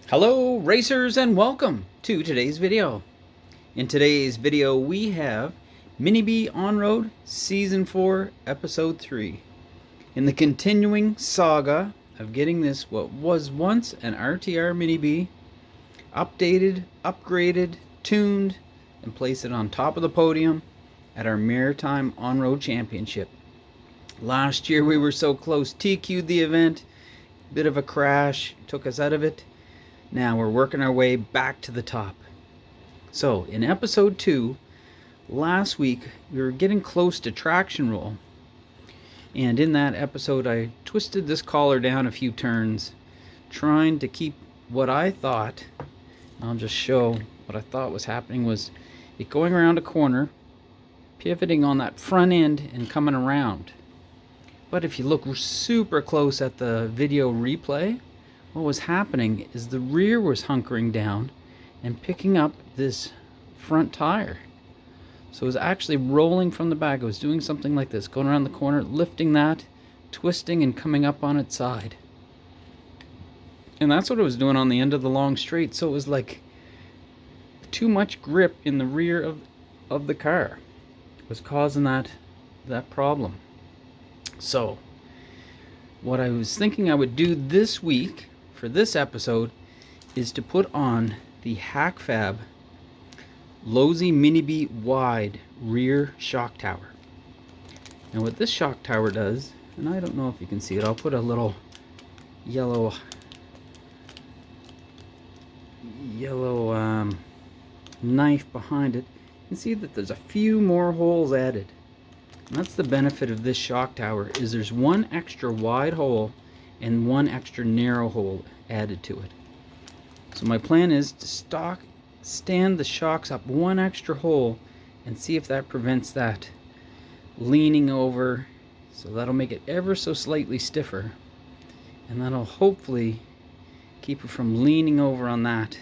Hello racers and welcome to today's video. In today's video we have Mini-B On-Road Season 4 Episode 3. In the continuing saga of getting this what was once an RTR Mini-B updated, upgraded, tuned, and place it on top of the podium at our Maritime Onroad Championship. Last year we were so close, TQ'd the event, bit of a crash, took us out of it. Now we're working our way back to the top. So in episode 2, last week we were getting close to traction roll. And in that episode I twisted this collar down a few turns, trying to keep what I thought, I'll just show what I thought was happening, was it going around a corner, pivoting on that front end and coming around. But if you look super close at the video replay, what was happening is the rear was hunkering down and picking up this front tire. So it was actually rolling from the back. It was doing something like this, going around the corner, lifting that, twisting and coming up on its side. And that's what it was doing on the end of the long straight. So it was like too much grip in the rear of the car. It was causing that problem. So what I was thinking I would do this week for this episode is to put on the HackFab Losi Mini-B wide rear shock tower. Now what this shock tower does, and I don't know if you can see it, I'll put a little yellow knife behind it. You can see that there's a few more holes added. And that's the benefit of this shock tower, is there's one extra wide hole and one extra narrow hole added to it. So my plan is to stand the shocks up one extra hole and see if that prevents that leaning over. So that'll make it ever so slightly stiffer, and that'll hopefully keep it from leaning over on that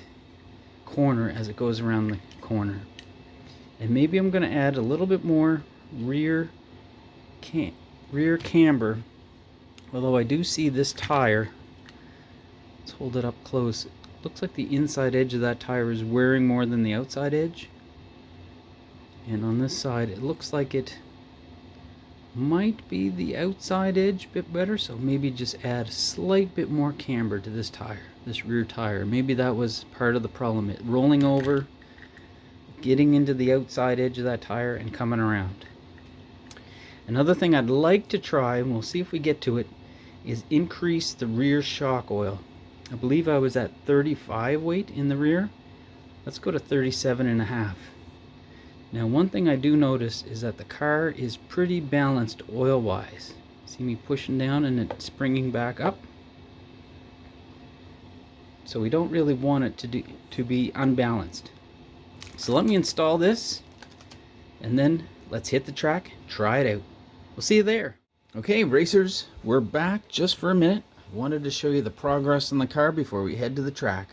corner as it goes around the corner. And maybe I'm going to add a little bit more rear camber, although I do see this tire, let's hold it up close, it looks like the inside edge of that tire is wearing more than the outside edge, and on this side it looks like it might be the outside edge a bit better, so maybe just add a slight bit more camber to this tire, this rear tire. Maybe that was part of the problem, it rolling over, getting into the outside edge of that tire and coming around. Another thing I'd like to try, and we'll see if we get to it, is increase the rear shock oil. I believe I was at 35 weight in the rear. Let's go to 37.5. Now one thing I do notice is that the car is pretty balanced oil wise. See me pushing down and it's springing back up. So we don't really want it to be unbalanced. So let me install this and then let's hit the track, try it out. We'll see you there. Okay racers, we're back just for a minute. I wanted to show you the progress in the car before we head to the track.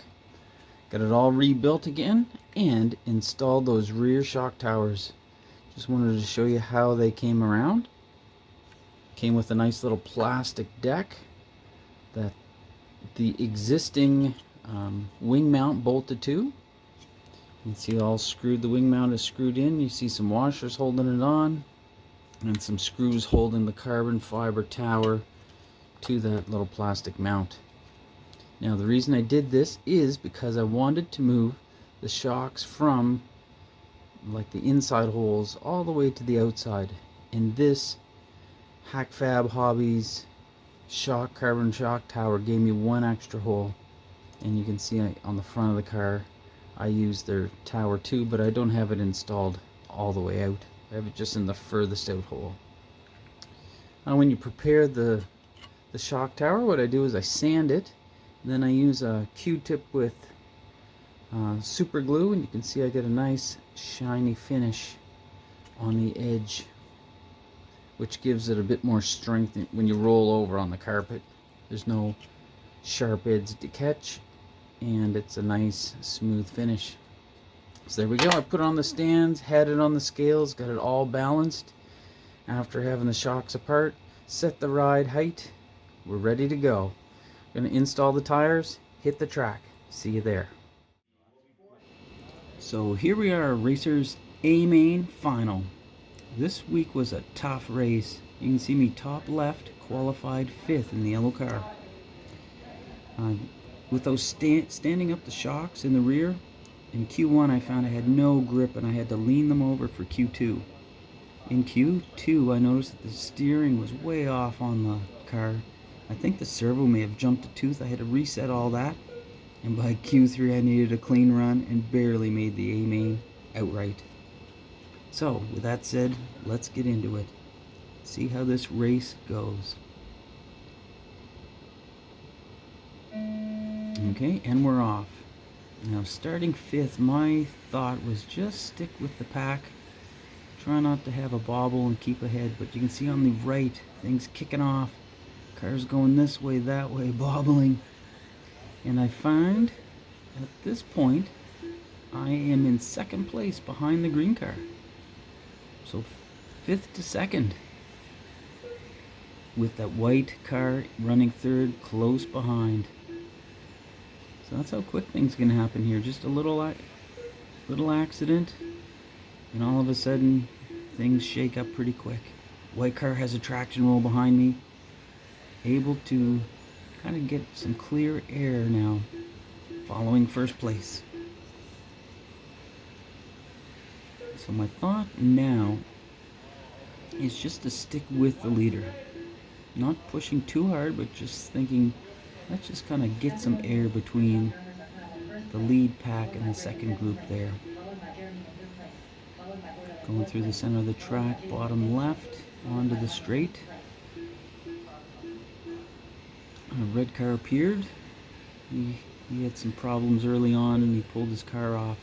Got it all rebuilt again and installed those rear shock towers. Just wanted to show you how they came around. Came with a nice little plastic deck that the existing wing mount bolted to. You can see all screwed, the wing mount is screwed in. You see some washers holding it on and some screws holding the carbon fiber tower to that little plastic mount. Now the reason I did this is because I wanted to move the shocks from like the inside holes all the way to the outside, and this HackFab Hobbies carbon shock tower gave me one extra hole. And you can see on the front of the car I use their tower too, but I don't have it installed all the way out. I have it just in the furthest out hole. Now when you prepare the shock tower, what I do is I sand it, and then I use a Q-tip with super glue, and you can see I get a nice shiny finish on the edge, which gives it a bit more strength when you roll over on the carpet. There's no sharp edge to catch, and it's a nice smooth finish. So there we go. I put it on the stands, had it on the scales, got it all balanced after having the shocks apart, set the ride height. We're ready to go. Going to install the tires, hit the track. See you there. So here we are, Racers A Main Final. This week was a tough race. You can see me top left, qualified 5th in the yellow car. With those standing up the shocks in the rear, in Q1 I found I had no grip and I had to lean them over for Q2. In Q2 I noticed that the steering was way off on the car. I think the servo may have jumped a tooth. I had to reset all that. And by Q3 I needed a clean run and barely made the A-main outright. So with that said, let's get into it. See how this race goes. Okay, and we're off. Now starting 5th, my thought was just stick with the pack. Try not to have a bobble and keep ahead, but you can see on the right, things kicking off. Cars going this way, that way, bobbling. And I find at this point, I am in 2nd place behind the green car. So 5th to 2nd. With that white car running 3rd, close behind. So that's how quick things can happen here. Just a little accident, and all of a sudden, things shake up pretty quick. White car has a traction roll behind me. Able to kind of get some clear air now, following 1st place. So my thought now is just to stick with the leader. Not pushing too hard, but just thinking, let's just kind of get some air between the lead pack and the 2nd group there. Going through the center of the track, bottom left, onto the straight. A red car appeared. He had some problems early on and he pulled his car off.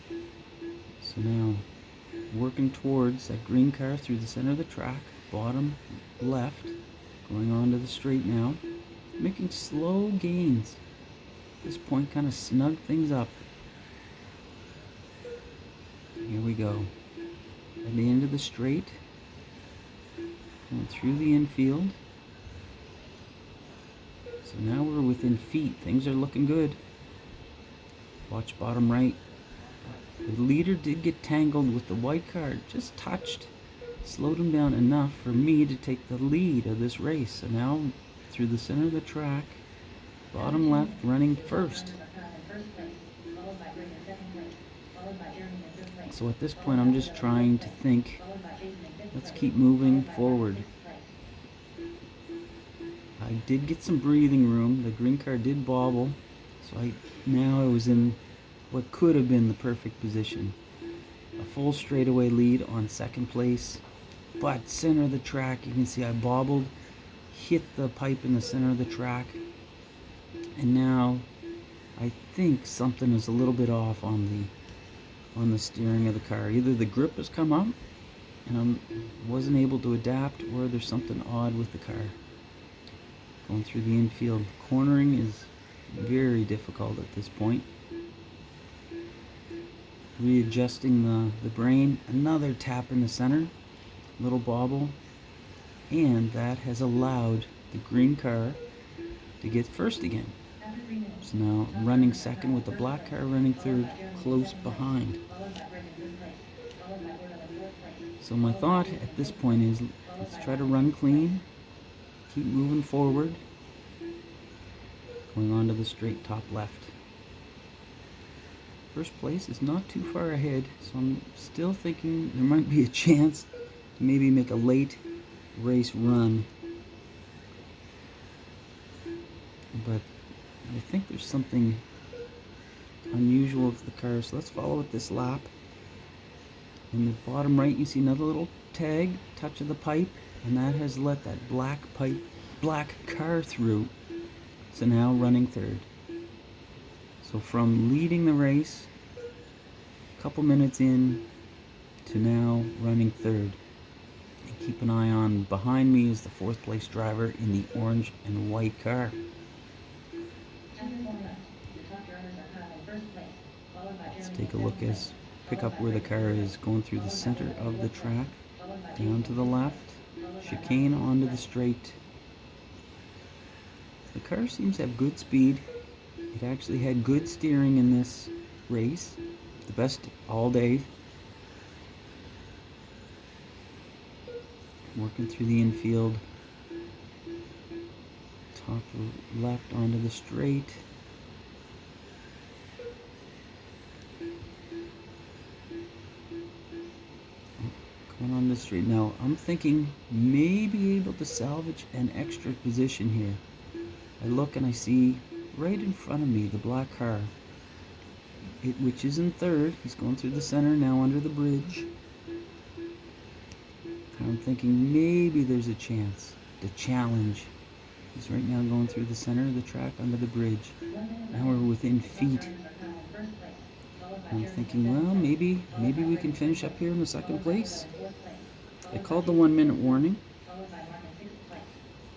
So now, working towards that green car through the center of the track, bottom left, going onto the straight now, making slow gains. At this point, kind of snug things up. Here we go. At the end of the straight, going through the infield. So now we're within feet. Things are looking good. Watch bottom right. The leader did get tangled with the white car. Just touched. Slowed him down enough for me to take the lead of this race. So now through the center of the track, bottom left, running 1st. So at this point I'm just trying to think, let's keep moving forward. I did get some breathing room. The green car did bobble, so now I was in what could have been the perfect position. A full straightaway lead on 2nd place, but center of the track, you can see I bobbled, hit the pipe in the center of the track, and now I think something is a little bit off on the steering of the car. Either the grip has come up and I wasn't able to adapt, or there's something odd with the car. Going through the infield, cornering is very difficult at this point. Readjusting the brain, another tap in the center, little bobble, and that has allowed the green car to get 1st again. So now running 2nd with the black car running 3rd, close behind. So my thought at this point is, let's try to run clean, keep moving forward, going on to the straight top left. 1st place is not too far ahead, so I'm still thinking there might be a chance to maybe make a late race run. But I think there's something unusual with the car, so let's follow it this lap. In the bottom right you see another little tag, touch of the pipe, and that has let that black car through. So now running 3rd. So from leading the race a couple minutes in to now running 3rd. And keep an eye on, behind me is the 4th place driver in the orange and white car. Let's take a look pick up where the car is, going through the center of the track, down to the left, chicane onto the straight. The car seems to have good speed. It actually had good steering in this race, the best all day. Working through the infield, top left onto the straight. Going on the straight. Now I'm thinking maybe able to salvage an extra position here. I look and I see right in front of me the black car, which is in third. He's going through the center now under the bridge. I'm thinking maybe there's a chance to challenge. He's right now going through the center of the track under the bridge. Now we're within feet. I'm thinking, well, maybe we can finish up here in the second place. I called the 1 minute warning.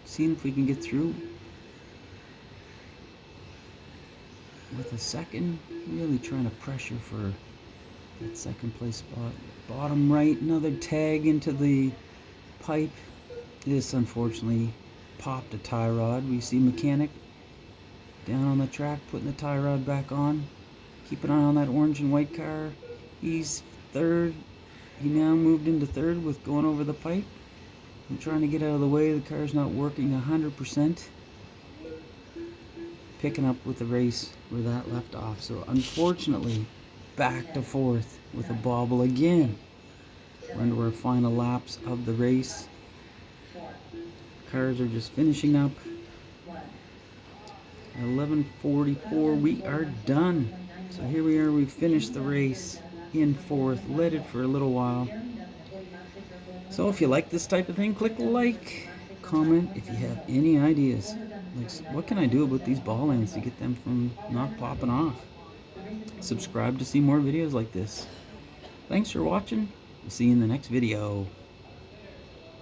Seeing if we can get through with a second. Really trying to pressure for that second place spot. Bottom right, another tag into the pipe. This unfortunately popped a tie rod. We see mechanic down on the track putting the tie rod back on. Keep an eye on that orange and white car. He's third. He now moved into third with going over the pipe. I'm trying to get out of the way. The car's not working 100%. Picking up with the race where that left off. So unfortunately, back to fourth with a bobble again. We're into our final laps of the race. Cars are just finishing up. 11:44, we are done. So here we are, we finished the race in fourth, led it for a little while. So if you like this type of thing, click like, comment if you have any ideas. Like, what can I do about these ball ends to get them from not popping off? Subscribe to see more videos like this. Thanks for watching. We'll see you in the next video.